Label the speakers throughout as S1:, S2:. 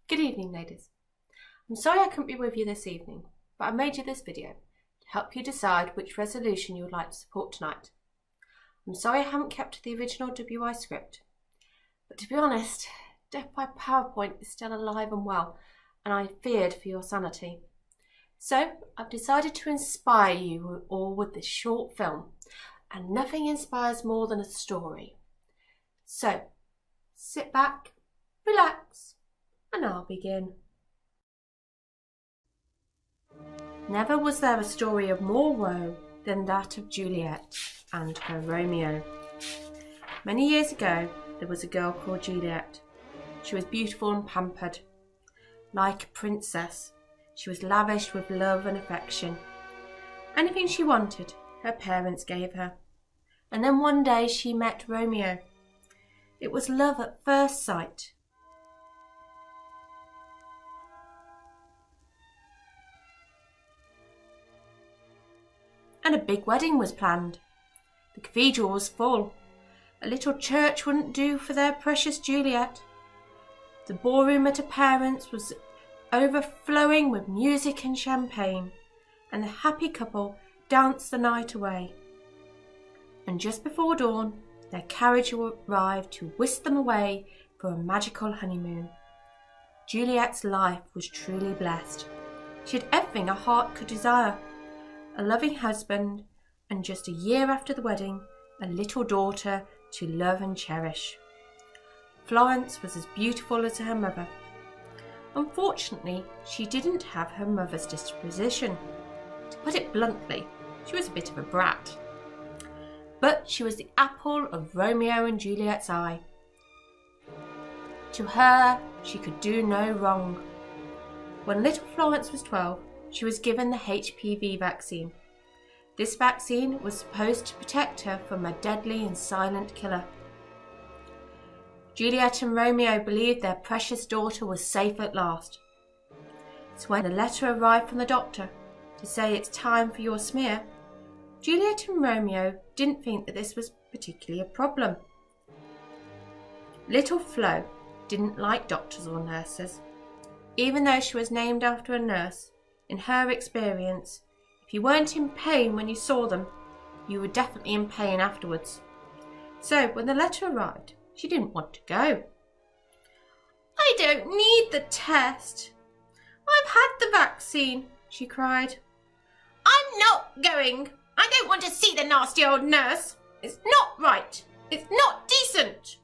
S1: Good evening, ladies. I'm sorry I couldn't be with you this evening, but I made you this video to help you decide which resolution you would like to support tonight. I'm sorry I haven't kept to the original WI script, but to be honest, death by PowerPoint is still alive and well, and I feared for your sanity. So I've decided to inspire you all with this short film, and nothing inspires more than a story. So sit back, relax, and I'll begin. Never was there a story of more woe than that of Juliet and her Romeo. Many years ago, there was a girl called Juliet. She was beautiful and pampered. Like a princess, she was lavished with love and affection. Anything she wanted, her parents gave her. And then one day she met Romeo. It was love at first sight. And a big wedding was planned. The cathedral was full. A little church wouldn't do for their precious Juliet. The ballroom at her parents' was overflowing with music and champagne, and the happy couple danced the night away. And just before dawn, their carriage arrived to whisk them away for a magical honeymoon. Juliet's life was truly blessed. She had everything her heart could desire: a loving husband, and just a year after the wedding, a little daughter to love and cherish. Florence was as beautiful as her mother. Unfortunately, she didn't have her mother's disposition. To put it bluntly, she was a bit of a brat. But she was the apple of Romeo and Juliet's eye. To her, she could do no wrong. When little Florence was 12, she was given the HPV vaccine. This vaccine was supposed to protect her from a deadly and silent killer. Juliet and Romeo believed their precious daughter was safe at last. So when a letter arrived from the doctor to say it's time for your smear, Juliet and Romeo didn't think that this was particularly a problem. Little Flo didn't like doctors or nurses. Even though she was named after a nurse, in her experience, if you weren't in pain when you saw them, you were definitely in pain afterwards. So when the letter arrived, she didn't want to go. "I don't need the test. I've had the vaccine," she cried. "I'm not going. I don't want to see the nasty old nurse. It's not right. It's not decent.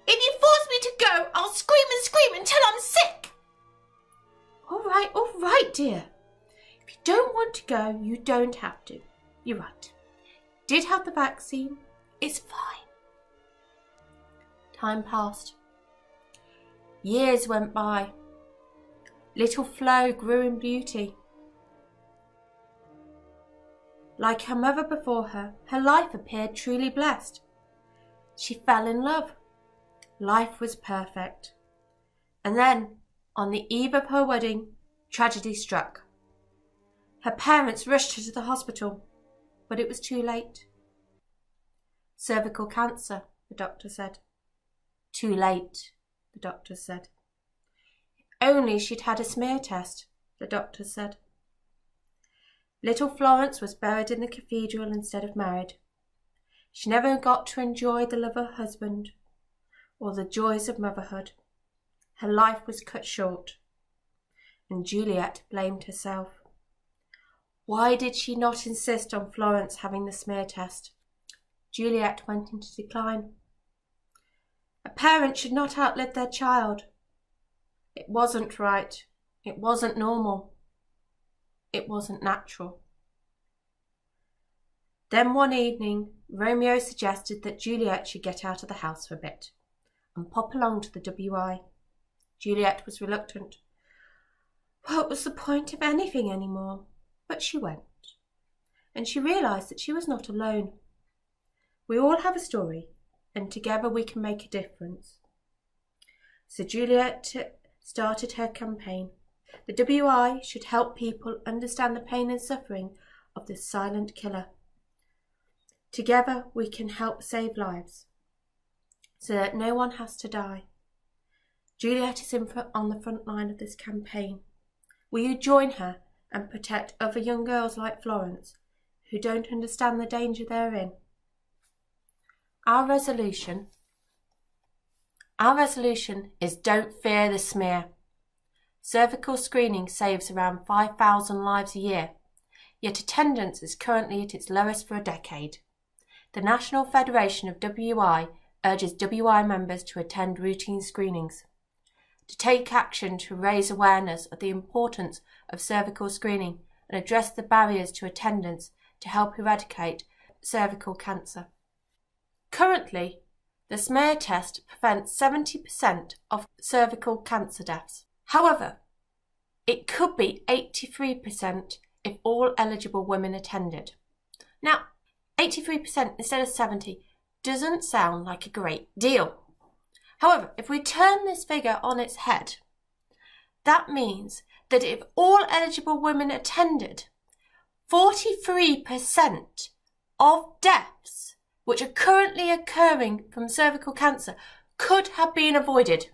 S1: If you force me to go, I'll scream and scream until I'm sick." All right, dear. If you don't want to go, you don't have to. You're right. Did have the vaccine. It's fine. Time passed. Years went by. Little Flo grew in beauty. Like her mother before her, her life appeared truly blessed. She fell in love. Life was perfect. And then, on the eve of her wedding, tragedy struck. Her parents rushed her to the hospital, but it was too late. Cervical cancer, the doctor said. Too late, the doctor said. If only she'd had a smear test, the doctor said. Little Florence was buried in the cathedral instead of married. She never got to enjoy the love of her husband or the joys of motherhood. Her life was cut short, and Juliet blamed herself. Why did she not insist on Florence having the smear test? Juliet went into decline. A parent should not outlive their child. It wasn't right. It wasn't normal. It wasn't natural. Then one evening, Romeo suggested that Juliet should get out of the house for a bit and pop along to the WI. Juliet was reluctant. What was the point of anything anymore? But she went, and she realised that she was not alone. We all have a story, and together we can make a difference. So Juliet started her campaign. The WI should help people understand the pain and suffering of this silent killer. Together we can help save lives so that no one has to die. Juliet is on the front line of this campaign. Will you join her and protect other young girls like Florence who don't understand the danger they're in? Our resolution is don't fear the smear. Cervical screening saves around 5,000 lives a year, yet attendance is currently at its lowest for a decade. The National Federation of WI urges WI members to attend routine screenings, to take action to raise awareness of the importance of cervical screening and address the barriers to attendance to help eradicate cervical cancer. Currently, the smear test prevents 70% of cervical cancer deaths. However, it could be 83% if all eligible women attended. Now, 83% instead of 70% doesn't sound like a great deal. However, if we turn this figure on its head, that means that if all eligible women attended, 43% of deaths which are currently occurring from cervical cancer could have been avoided.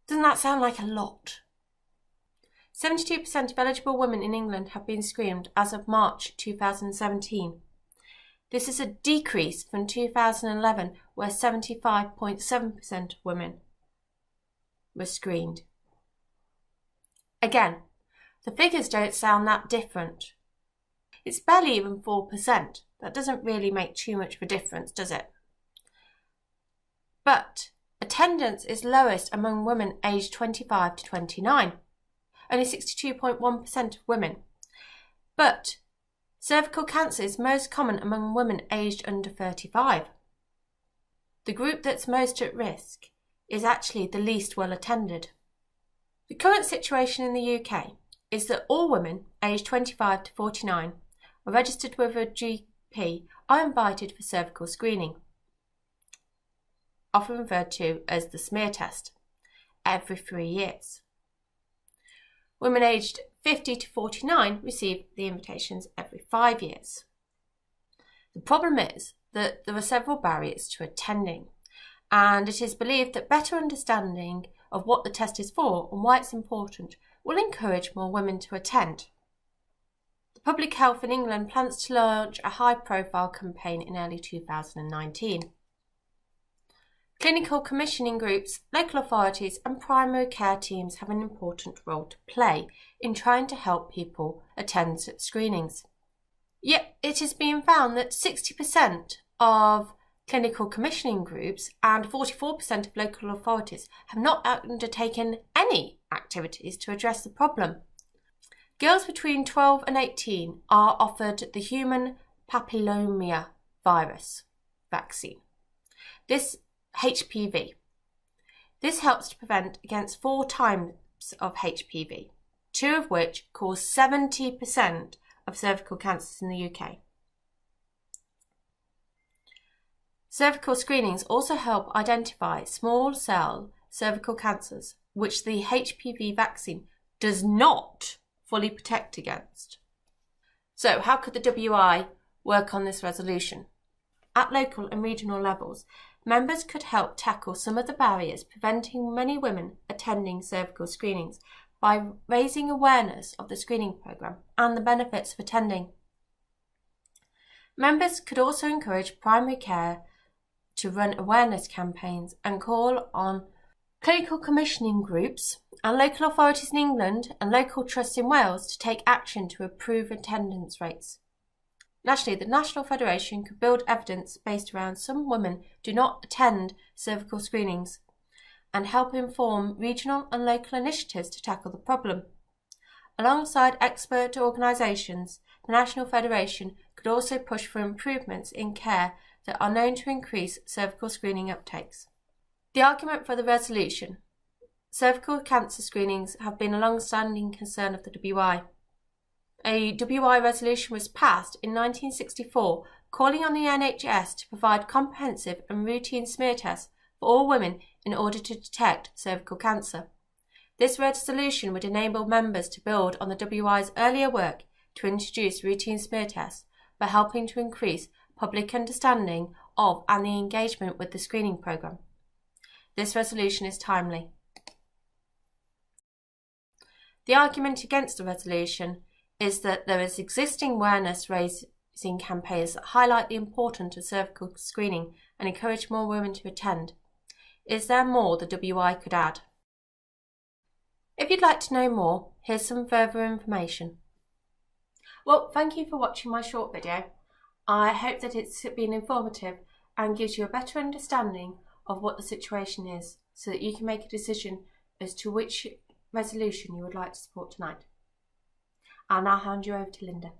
S1: Doesn't that sound like a lot? 72% of eligible women in England have been screened as of March 2017. This is a decrease from 2011, where 75.7% of women were screened. Again, the figures don't sound that different. It's barely even 4%. That doesn't really make too much of a difference, does it? But attendance is lowest among women aged 25 to 29, only 62.1% of women. But cervical cancer is most common among women aged under 35. The group that's most at risk is actually the least well attended. The current situation in the UK is that all women aged 25 to 49 are registered with a GP are invited for cervical screening, often referred to as the smear test, every 3 years. Women aged 50 to 49 receive the invitations every 5 years. The problem is that there are several barriers to attending, and it is believed that better understanding of what the test is for and why it's important will encourage more women to attend. The Public Health in England plans to launch a high-profile campaign in early 2019. Clinical commissioning groups, local authorities and primary care teams have an important role to play in trying to help people attend screenings. Yet it has been found that 60% of clinical commissioning groups and 44% of local authorities have not undertaken any activities to address the problem. Girls between 12 and 18 are offered the human papilloma virus vaccine. This HPV. This helps to prevent against 4 types of HPV, 2 of which cause 70% of cervical cancers in the UK. Cervical screenings also help identify small cell cervical cancers, which the HPV vaccine does not fully protect against. So, how could the WI work on this resolution? At local and regional levels, members could help tackle some of the barriers preventing many women attending cervical screenings by raising awareness of the screening programme and the benefits of attending. Members could also encourage primary care to run awareness campaigns and call on clinical commissioning groups and local authorities in England and local trusts in Wales to take action to improve attendance rates. Nationally, the National Federation could build evidence based around some women do not attend cervical screenings and help inform regional and local initiatives to tackle the problem. Alongside expert organisations, the National Federation could also push for improvements in care that are known to increase cervical screening uptakes. The argument for the resolution. Cervical cancer screenings have been a long-standing concern of the WI. A WI resolution was passed in 1964 calling on the NHS to provide comprehensive and routine smear tests for all women in order to detect cervical cancer. This resolution would enable members to build on the WI's earlier work to introduce routine smear tests by helping to increase public understanding of and the engagement with the screening programme. This resolution is timely. The argument against the resolution is that there is existing awareness raising campaigns that highlight the importance of cervical screening and encourage more women to attend. Is there more the WI could add? If you'd like to know more, here's some further information. Well, thank you for watching my short video. I hope that it's been informative and gives you a better understanding of what the situation is, so that you can make a decision as to which resolution you would like to support tonight. I'll now hand you over to Linda.